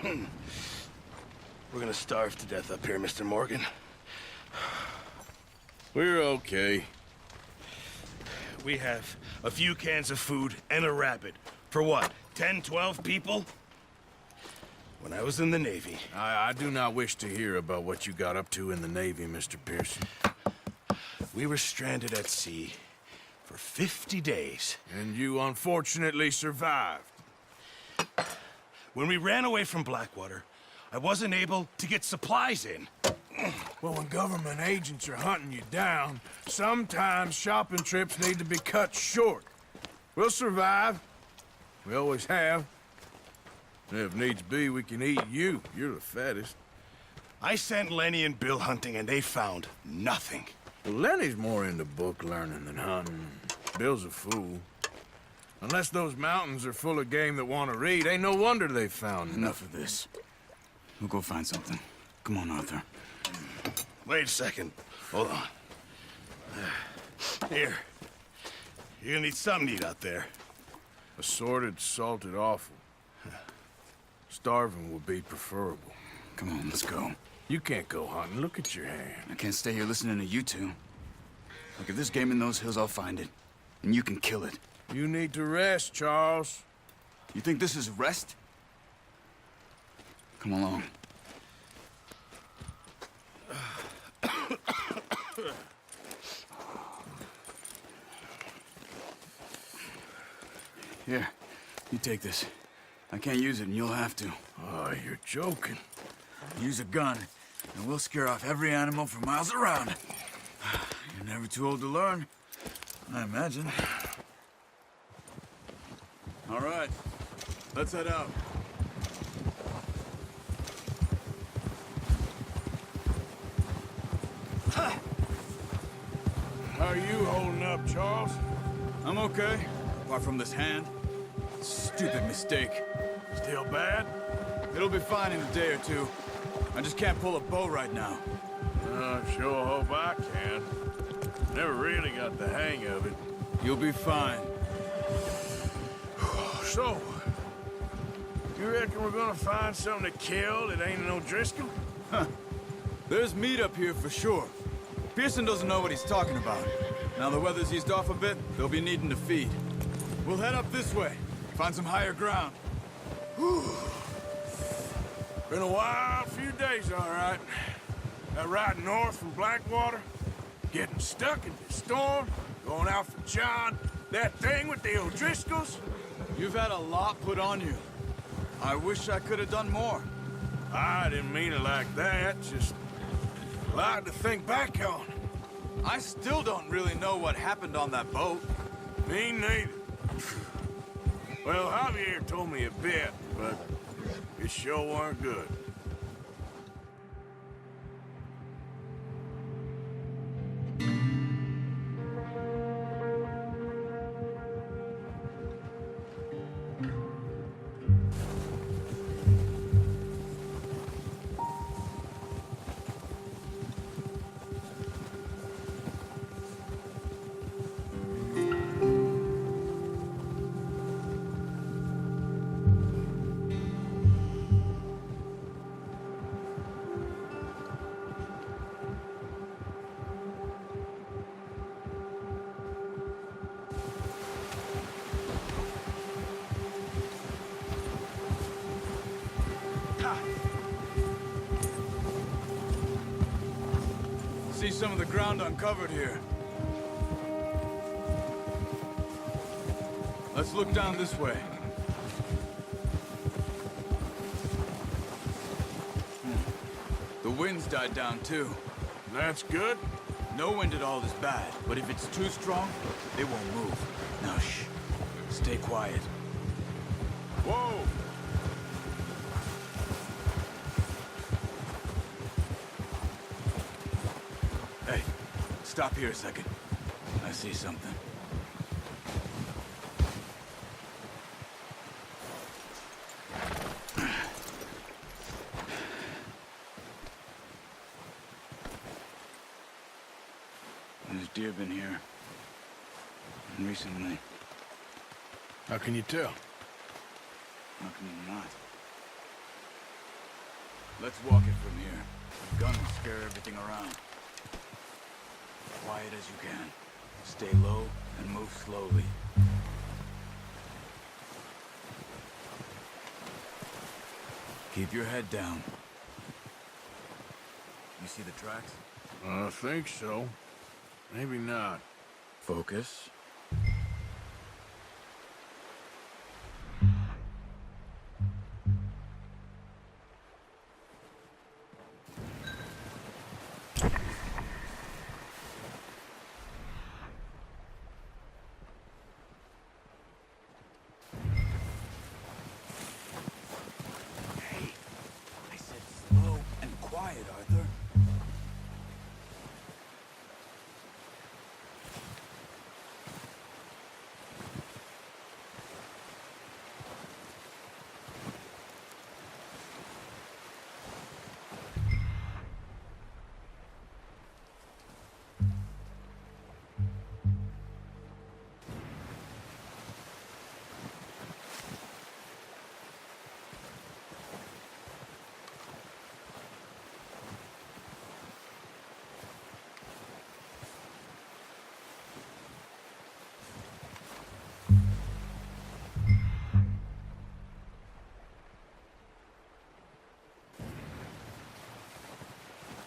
We're gonna starve to death up here, Mr. Morgan. We're okay. We have a few cans of food and a rabbit. For what, 10, 12 people? When I was in the Navy... I do not wish to hear about what you got up to in the Navy, Mr. Pearson. We were stranded at sea for 50 days. And you unfortunately survived. When we ran away from Blackwater, I wasn't able to get supplies in. Well, when government agents are hunting you down, sometimes shopping trips need to be cut short. We'll survive. We always have. And if needs be, we can eat you. You're the fattest. I sent Lenny and Bill hunting, and they found nothing. Well, Lenny's more into book learning than hunting. Bill's a fool. Unless those mountains are full of game that want to read, ain't no wonder they found Enough of this. We'll go find something. Come on, Arthur. Wait a second. Hold on. Here. You're gonna need something to eat out there. Assorted, salted offal. Starving would be preferable. Come on, let's go. You can't go hunting. Look at your hand. I can't stay here listening to you two. Look, if there's game in those hills, I'll find it. And you can kill it. You need to rest, Charles. You think this is rest? Come along. Here, you take this. I can't use it, and you'll have to. Oh, you're joking. Use a gun, and we'll scare off every animal for miles around. You're never too old to learn, I imagine. All right, let's head out. How are you holding up, Charles? I'm okay, apart from this hand. Stupid mistake. Still bad? It'll be fine in a day or two. I just can't pull a bow right now. I sure hope I can. Never really got the hang of it. You'll be fine. So, you reckon we're gonna find something to kill that ain't no Driscoll? Huh. There's meat up here for sure. Pearson doesn't know what he's talking about. Now the weather's eased off a bit, they'll be needing to feed. We'll head up this way, find some higher ground. Whew. Been a wild few days, all right. That ride north from Blackwater, getting stuck in the storm, going out for John, that thing with the O'Driscolls. You've had a lot put on you. I wish I could have done more. I didn't mean it like that, just a lot to think back on. I still don't really know what happened on that boat. Me neither. Well, Javier told me a bit, but it sure weren't good. See some of the ground uncovered here. Let's look down this way. The wind's died down too. That's good. No wind at all is bad, but if it's too strong, they won't move. Now shh. Stay quiet. Whoa! Hey, stop here a second. I see something. There's deer been here. And recently. How can you tell? How can you not? Let's walk it from here. The gun will scare everything around. Quiet as you can. Stay low and move slowly. Keep your head down. You see the tracks? I think so. Maybe not. Focus. Hey, I said slow and quiet, Arthur.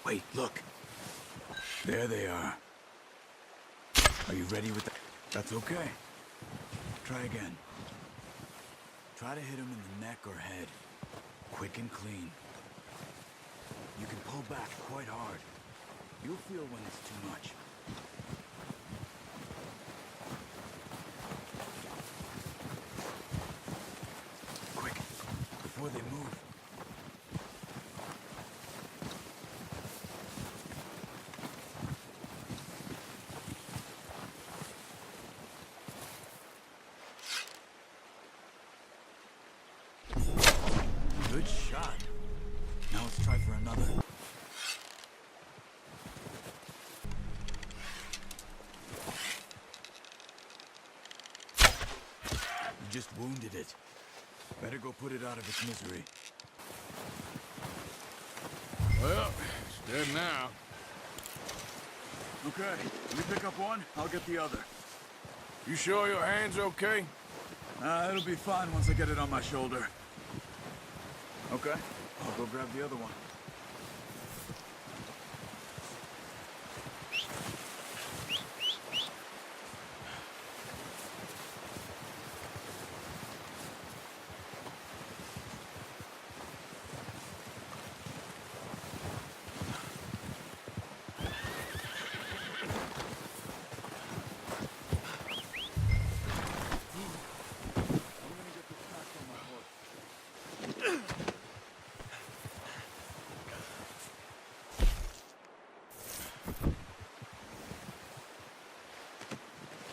Wait, look. There they are. Are you ready with that? That's okay. Try again. Try to hit him in the neck or head. Quick and clean. You can pull back quite hard. You'll feel when it's too much. Quick, before they move. Good shot. Now let's try for another. You just wounded it. Better go put it out of its misery. Well, it's dead now. Okay, you pick up one, I'll get the other. You sure your hand's okay? It'll be fine once I get it on my shoulder. Okay, I'll go grab the other one.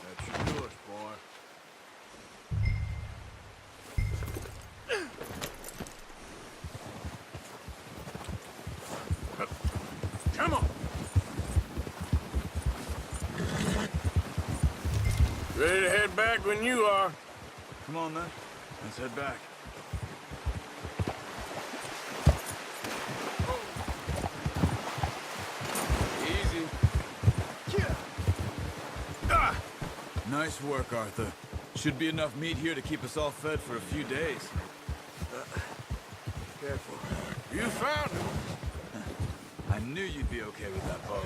That's yours, boy. Come on! Ready to head back when you are. Come on then, let's head back. Easy. Ah! Nice work, Arthur. Should be enough meat here to keep us all fed for a few days. Careful. You found him. I knew you'd be okay with that bow.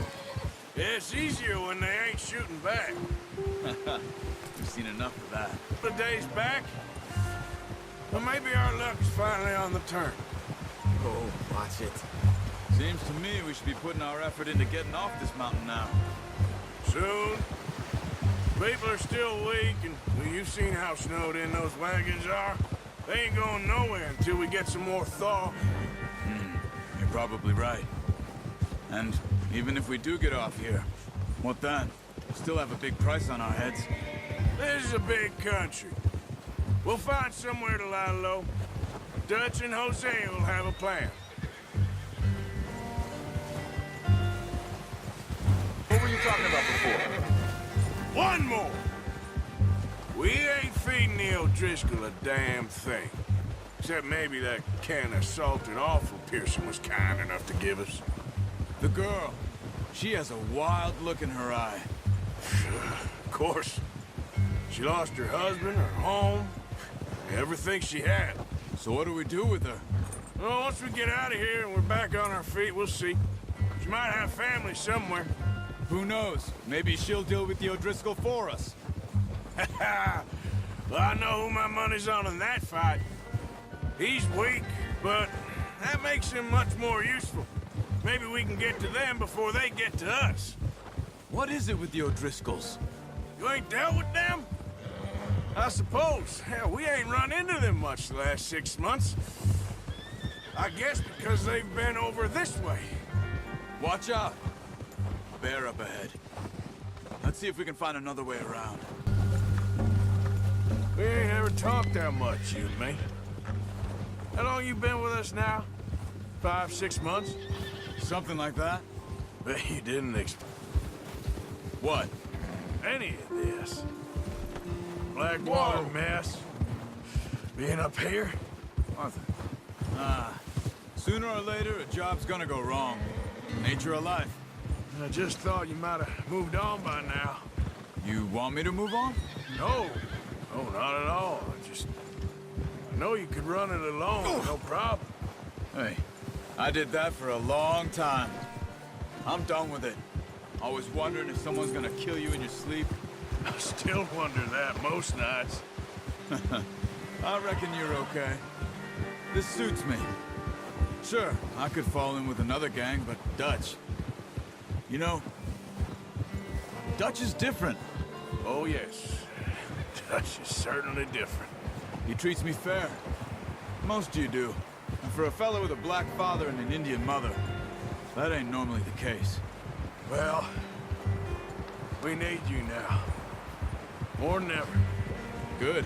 Yeah, it's easier when they ain't shooting back. We've seen enough of that. The days back. Well, maybe our luck's finally on the turn. Oh, watch it. Seems to me we should be putting our effort into getting off this mountain now. Soon. People are still weak, and well, you've seen how snowed in those wagons are. They ain't going nowhere until we get some more thaw. You're probably right. And even if we do get off here, what then? We'll still have a big price on our heads. This is a big country. We'll find somewhere to lie low. Dutch and Jose will have a plan. What were you talking about before? One more! We ain't feeding the O'Driscoll a damn thing. Except maybe that can of salted offal Pearson was kind enough to give us. The girl. She has a wild look in her eye. Of course. She lost her husband, her home, everything she had. So what do we do with her? Well, once we get out of here and we're back on our feet, we'll see. She might have family somewhere. Who knows? Maybe she'll deal with the O'Driscoll for us. Well, I know who my money's on in that fight. He's weak, but that makes him much more useful. Maybe we can get to them before they get to us. What is it with the O'Driscolls? You ain't dealt with them? I suppose. Hell, we ain't run into them much the last 6 months. I guess because they've been over this way. Watch out. Bear up ahead. Let's see if we can find another way around. We ain't ever talked that much, you and me. How long you been with us now? 5, 6 months? Something like that? Bet you didn't expect What? any of this. Blackwater mess. Being up here? Arthur. Sooner or later, a job's gonna go wrong. Nature of life. I just thought you might have moved on by now. You want me to move on? No. No, not at all. I know you could run it alone, no problem. Hey, I did that for a long time. I'm done with it. Always wondering if someone's gonna kill you in your sleep. I still wonder that most nights. I reckon you're okay. This suits me. Sure, I could fall in with another gang, but Dutch. You know, Dutch is different. Oh, yes. Dutch is certainly different. He treats me fair. Most of you do. And for a fellow with a black father and an Indian mother, that ain't normally the case. Well, we need you now. More than ever. Good.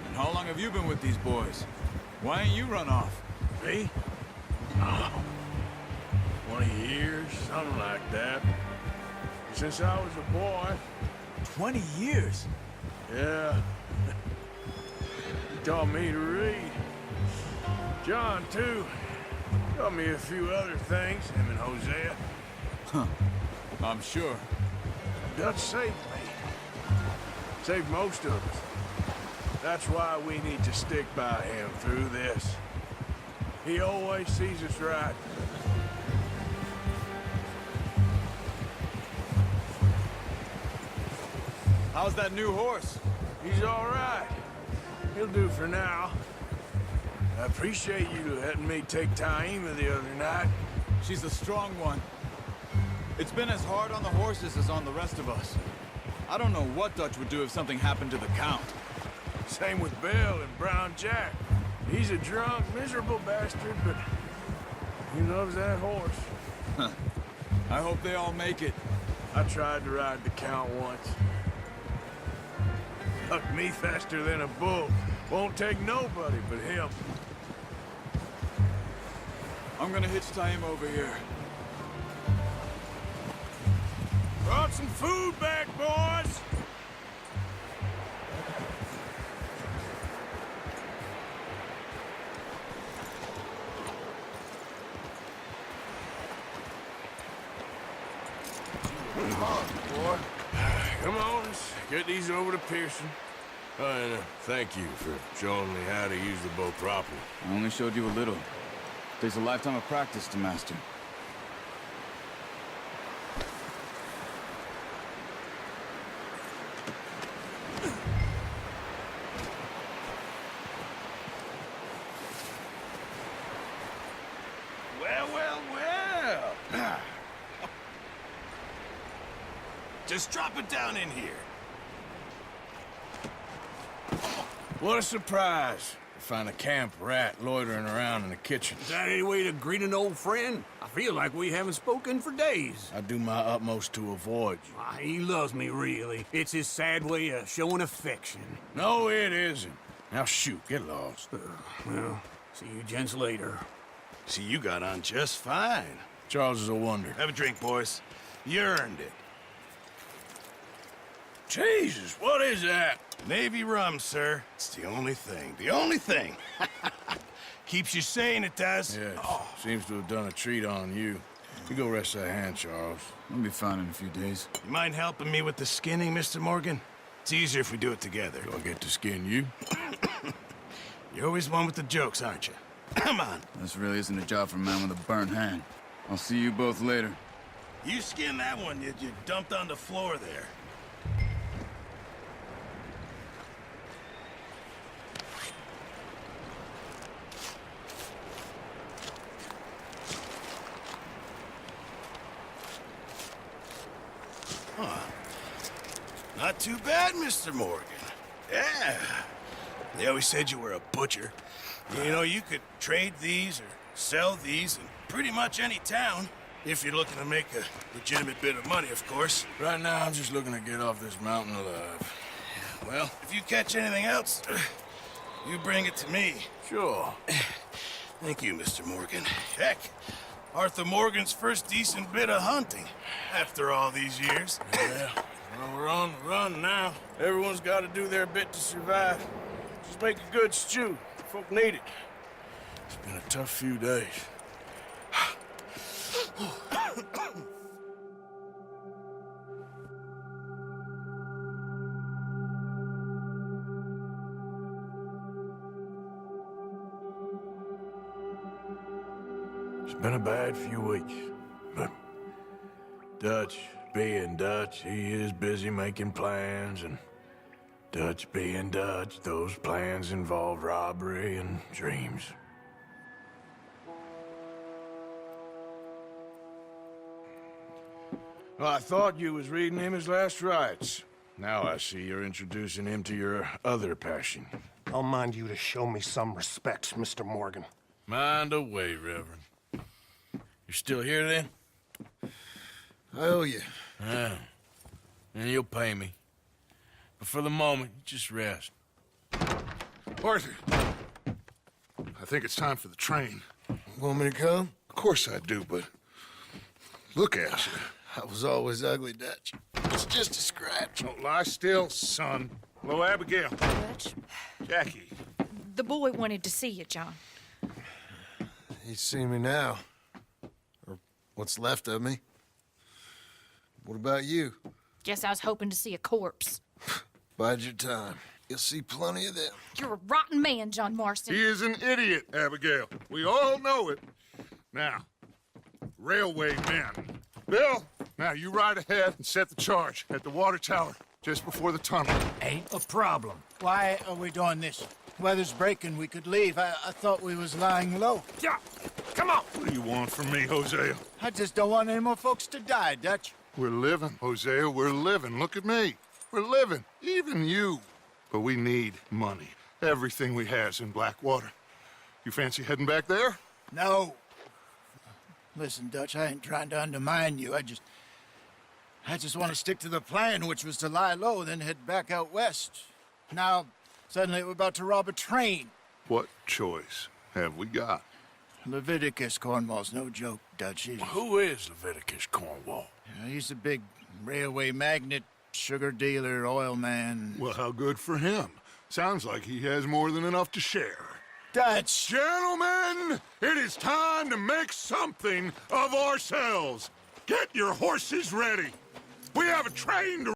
And how long have you been with these boys? Why ain't you run off? Me? Oh, 20 years, something like that. Since I was a boy. 20 years? Yeah. He taught me to read. John, too. Taught me a few other things, him and Hosea. Huh. I'm sure. Dutch saved me. Saved most of us. That's why we need to stick by him through this. He always sees us right. How's that new horse? He's all right. He'll do for now. I appreciate you letting me take Taima the other night. She's a strong one. It's been as hard on the horses as on the rest of us. I don't know what Dutch would do if something happened to the Count. Same with Bill and Brown Jack. He's a drunk, miserable bastard, but he loves that horse. I hope they all make it. I tried to ride the Count once. Hucked me faster than a bull. Won't take nobody but him. I'm gonna hitch Taima over here. Brought some food back, boys! Come on, boy. Come on, let's get these over to Pearson. And thank you for showing me how to use the bow properly. I only showed you a little. Takes a lifetime of practice to master. Well. Just drop it down in here. What a surprise to find a camp rat loitering around in the kitchen. Is that any way to greet an old friend? I feel like we haven't spoken for days. I do my utmost to avoid you. He loves me, really. It's his sad way of showing affection. No, it isn't. Now shoot, get lost. Well, see you gents later. See, you got on just fine. Charles is a wonder. Have a drink, boys. You earned it. Jesus, what is that? Navy rum, sir. It's the only thing. The only thing. Keeps you sane, it does. Yeah, seems to have done a treat on you. You go rest that hand, Charles. I'll be fine in a few days. You mind helping me with the skinning, Mr. Morgan? It's easier if we do it together. Do I get to skin you? You're always one with the jokes, aren't you? Come on. This really isn't a job for a man with a burnt hand. I'll see you both later. You skin that one you dumped on the floor there. Not too bad, Mr. Morgan. Yeah. They always said you were a butcher. You know, you could trade these or sell these in pretty much any town. If you're looking to make a legitimate bit of money, of course. Right now, I'm just looking to get off this mountain alive. Well, if you catch anything else, you bring it to me. Sure. Thank you, Mr. Morgan. Heck, Arthur Morgan's first decent bit of hunting after all these years. Yeah. Well, we're on the run now. Everyone's got to do their bit to survive. Just make a good stew. Folk need it. It's been a tough few days. It's been a bad few weeks, but Dutch being Dutch, he is busy making plans, and Dutch being Dutch, those plans involve robbery and dreams. Well, I thought you was reading him his last rites. Now I see you're introducing him to your other passion. I'll mind you to show me some respect, Mr. Morgan. Mind away, Reverend. You're still here, then? I owe you. Yeah. And you'll pay me. But for the moment, just rest. Arthur, I think it's time for the train. Want me to come? Of course I do, but look at you. I was always ugly, Dutch. It's just a scratch. Don't lie still, son. Hello, Abigail. Dutch, Jackie. the boy wanted to see you, John. He's seen me now. Or what's left of me. What about you? Guess I was hoping to see a corpse. Bide your time. You'll see plenty of them. You're a rotten man, John Marston. He is an idiot, Abigail. We all know it. Now, railway men. Bill, now you ride ahead and set the charge at the water tower just before the tunnel. Ain't a problem. Why are we doing this? Weather's breaking, we could leave. I thought we was lying low. Yeah, come on. What do you want from me, Hosea? I just don't want any more folks to die, Dutch. We're living, Hosea, we're living. Look at me. We're living, even you. But we need money. Everything we has in Blackwater. You fancy heading back there? No. Listen, Dutch, I ain't trying to undermine you. I just want to stick to the plan, which was to lie low, then head back out west. Now, suddenly we're about to rob a train. What choice have we got? Leviticus Cornwall's no joke, Dutch. Who is Leviticus Cornwall? He's a big railway magnate, sugar dealer, oil man. Well, how good for him. Sounds like he has more than enough to share. Dutch! Gentlemen, it is time to make something of ourselves. Get your horses ready. We have a train to